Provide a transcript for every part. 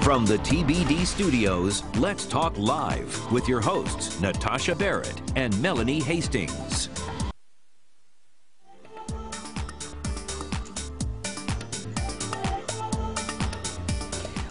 From the TBD studios, let's talk live with your hosts, Natasha Barrett and Melanie Hastings.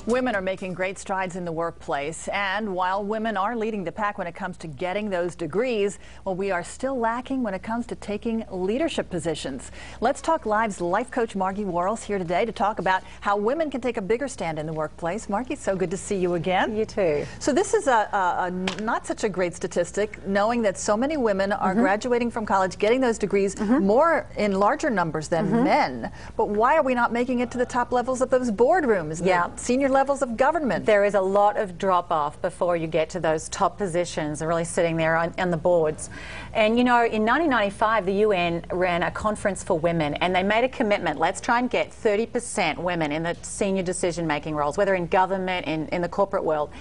Women are making great strides in the workplace, and while women are leading the pack when it comes to getting those degrees, well, we are still lacking when it comes to taking leadership positions. Let's Talk Live's life coach Margie Warrell is here today to talk about how women can take a bigger stand in the workplace. Margie, so good to see you again. You too. So this is a not such a great statistic, knowing that so many women are graduating from college, getting those degrees more in larger numbers than men. But why are we not making it to the top levels of those boardrooms, the senior levels of government? There is a lot of drop-off before you get to those top positions and really sitting there on the boards. And you know, in 1995, the UN ran a conference for women, and they made a commitment. Let's try and get 30% women in the senior decision-making roles, whether in government, in the corporate world.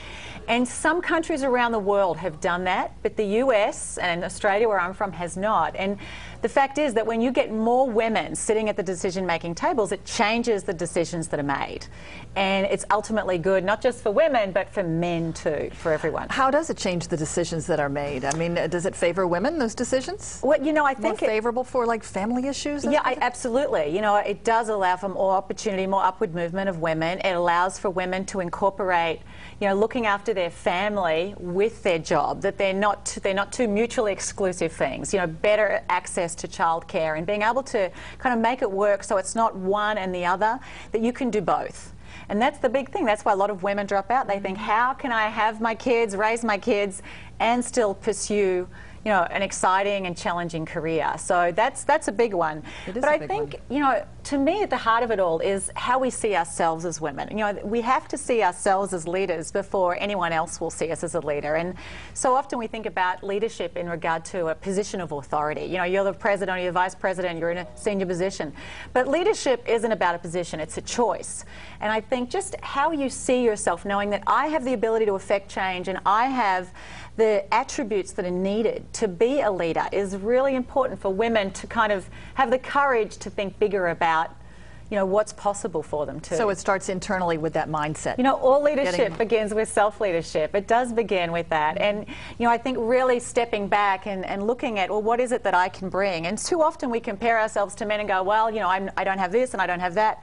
And some countries around the world have done that, but the US and Australia, where I'm from, has not. And the fact is that when you get more women sitting at the decision-making tables, it changes the decisions that are made. And it's ultimately good, not just for women, but for men too, for everyone. How does it change the decisions that are made? I mean, does it favor women, those decisions? Well, you know, I think more favorable for like family issues? Yeah, absolutely. You know, it does allow for more opportunity, more upward movement of women. It allows for women to incorporate, you know, looking after their family with their job, that they're not two mutually exclusive things. You know, better access to childcare and being able to kind of make it work so it's not one and the other, that you can do both. And that's the big thing. That's why a lot of women drop out. They think, how can I have my kids, raise my kids, and still pursue, you know, an exciting and challenging career? So that's a big one. But I think, you know, to me, at the heart of it all is how we see ourselves as women. You know, we have to see ourselves as leaders before anyone else will see us as a leader. And so often we think about leadership in regard to a position of authority. You know, you're the president or you're the vice president, you're in a senior position. But leadership isn't about a position, it's a choice. And I think just how you see yourself, knowing that I have the ability to affect change and I have the attributes that are needed to be a leader, is really important for women to kind of have the courage to think bigger about, you know, what's possible for them too. So it starts internally with that mindset. You know, all leadership begins with self-leadership. It does begin with that. And, you know, I think really stepping back and looking at, well, what is it that I can bring? And too often we compare ourselves to men and go, well, you know, I don't have this and I don't have that.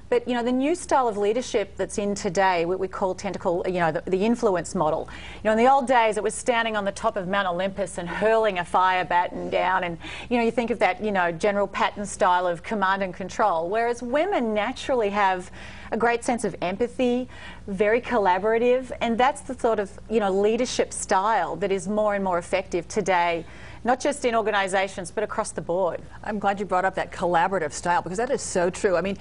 But, you know, the new style of leadership that's in today, what we call tentacle, you know, the influence model. You know, in the old days, it was standing on the top of Mount Olympus and hurling a fire baton down. And, you know, you think of that, you know, General Patton style of command and control. Whereas women naturally have a great sense of empathy, very collaborative. And that's the sort of, you know, leadership style that is more and more effective today, not just in organizations, but across the board. I'm glad you brought up that collaborative style, because that is so true. I mean,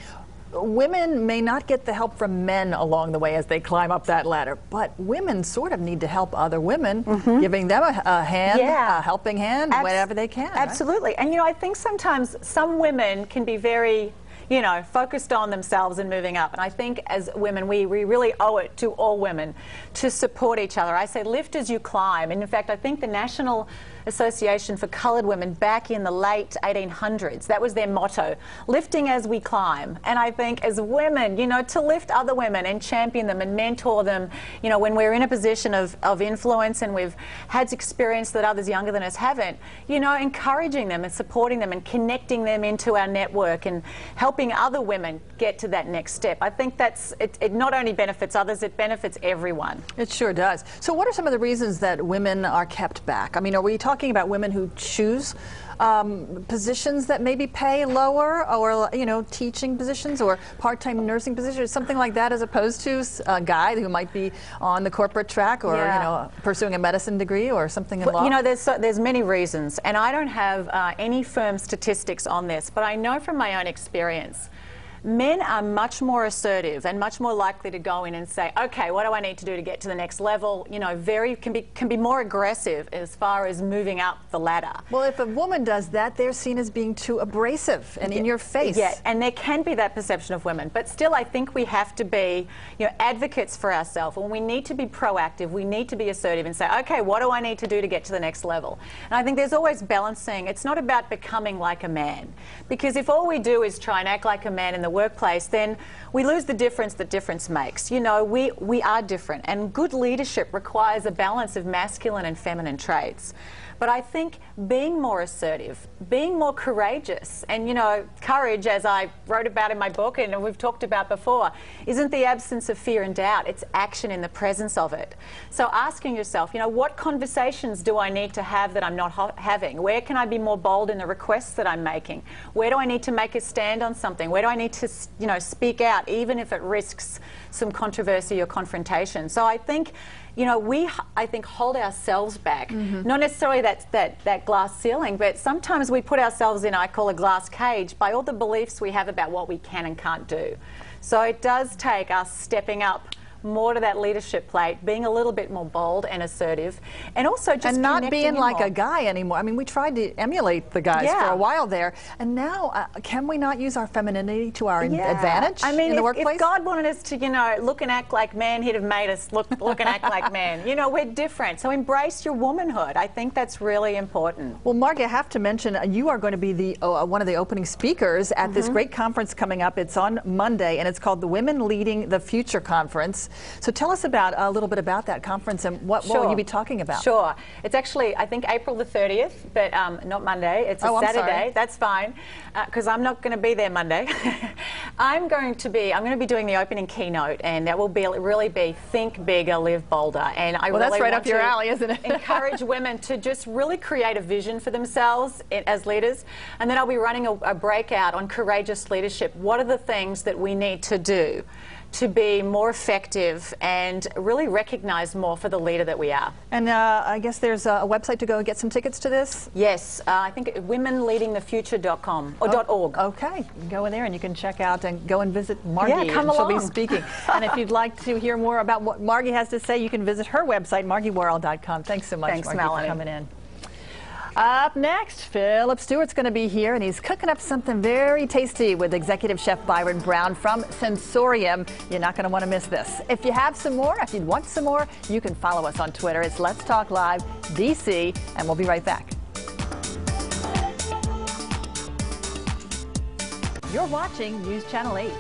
women may not get the help from men along the way as they climb up that ladder, but women sort of need to help other women, giving them a hand, a helping hand, whatever they can. Absolutely. Right? And, you know, I think sometimes some women can be very, you know, focused on themselves and moving up. And I think as women, we really owe it to all women to support each other. I say lift as you climb. And in fact, I think the National Association for Coloured Women back in the late 1800s, that was their motto, lifting as we climb. And I think as women, you know, to lift other women and champion them and mentor them, you know, when we're in a position of influence and we've had experience that others younger than us haven't, you know, encouraging them and supporting them and connecting them into our network and helping other women get to that next step. I think that's, it not only benefits others, it benefits everyone. It sure does. So what are some of the reasons that women are kept back? I mean, are we talking about women who choose positions that maybe pay lower, or, you know, teaching positions or part-time nursing positions, something like that, as opposed to a guy who might be on the corporate track or, you know, pursuing a medicine degree or something in law? You know, there's many reasons, and I don't have any firm statistics on this, but I know from my own experience, men are much more assertive and much more likely to go in and say, okay, what do I need to do to get to the next level? You know, can be more aggressive as far as moving up the ladder. Well, if a woman does that, they're seen as being too abrasive and in your face. Yeah, and there can be that perception of women, but still I think we have to be, you know, advocates for ourselves, and we need to be proactive, we need to be assertive and say, okay, what do I need to do to get to the next level? And I think there's always balancing. It's not about becoming like a man, because if all we do is try and act like a man in the the workplace, then we lose the difference that difference makes. You know, we are different, and good leadership requires a balance of masculine and feminine traits. But I think being more assertive, being more courageous, and, you know, courage, as I wrote about in my book and we've talked about before, isn't the absence of fear and doubt, it's action in the presence of it. So asking yourself, you know, what conversations do I need to have that I'm not having? Where can I be more bold in the requests that I'm making? Where do I need to make a stand on something? Where do I need to, you know, speak out, even if it risks some controversy or confrontation? So I think, you know, I think, hold ourselves back. Not necessarily that glass ceiling, but sometimes we put ourselves in, I call a glass cage, by all the beliefs we have about what we can and can't do. So it does take us stepping up more to that leadership plate, being a little bit more bold and assertive, and also just and not being like more. a guy anymore. I mean, we tried to emulate the guys for a while there, and now can we not use our femininity to our advantage in the workplace? If God wanted us to, you know, look and act like men, He'd have made us look and act like men. You know, we're different, so embrace your womanhood. I think that's really important. Well, Margie, I have to mention you are going to be the one of the opening speakers at this great conference coming up. It's on Monday, and it's called the Women Leading the Future Conference. So tell us about a little bit about that conference and what will you be talking about? Sure. It's actually, I think, April the 30th, but not Monday. It's a Saturday. That's fine, because I'm not going to be there Monday. I'm going to be doing the opening keynote, and that will really be think bigger, live bolder. And I really that's right want up your alley, isn't it? encourage women to just really create a vision for themselves as leaders. And then I'll be running a breakout on courageous leadership. What are the things that we need to do to be more effective and really recognized more for the leader that we are? And I guess there's a website to go and get some tickets to this? Yes, I think womenleadingthefuture.com or .org. Okay, you can go in there and you can check out and go and visit Margie. Yeah, come and she'll along. be speaking. And if you'd like to hear more about what Margie has to say, you can visit her website, MargieWarrell.com. Thanks so much, Margie, Melanie, for coming in. Up next, Philip Stewart's going to be here, and he's cooking up something very tasty with Executive Chef Byron Brown from Sensorium. You're not going to want to miss this. If you have some more, if you want some more, you can follow us on Twitter. It's Let's Talk Live DC, and we'll be right back. You're watching News Channel 8.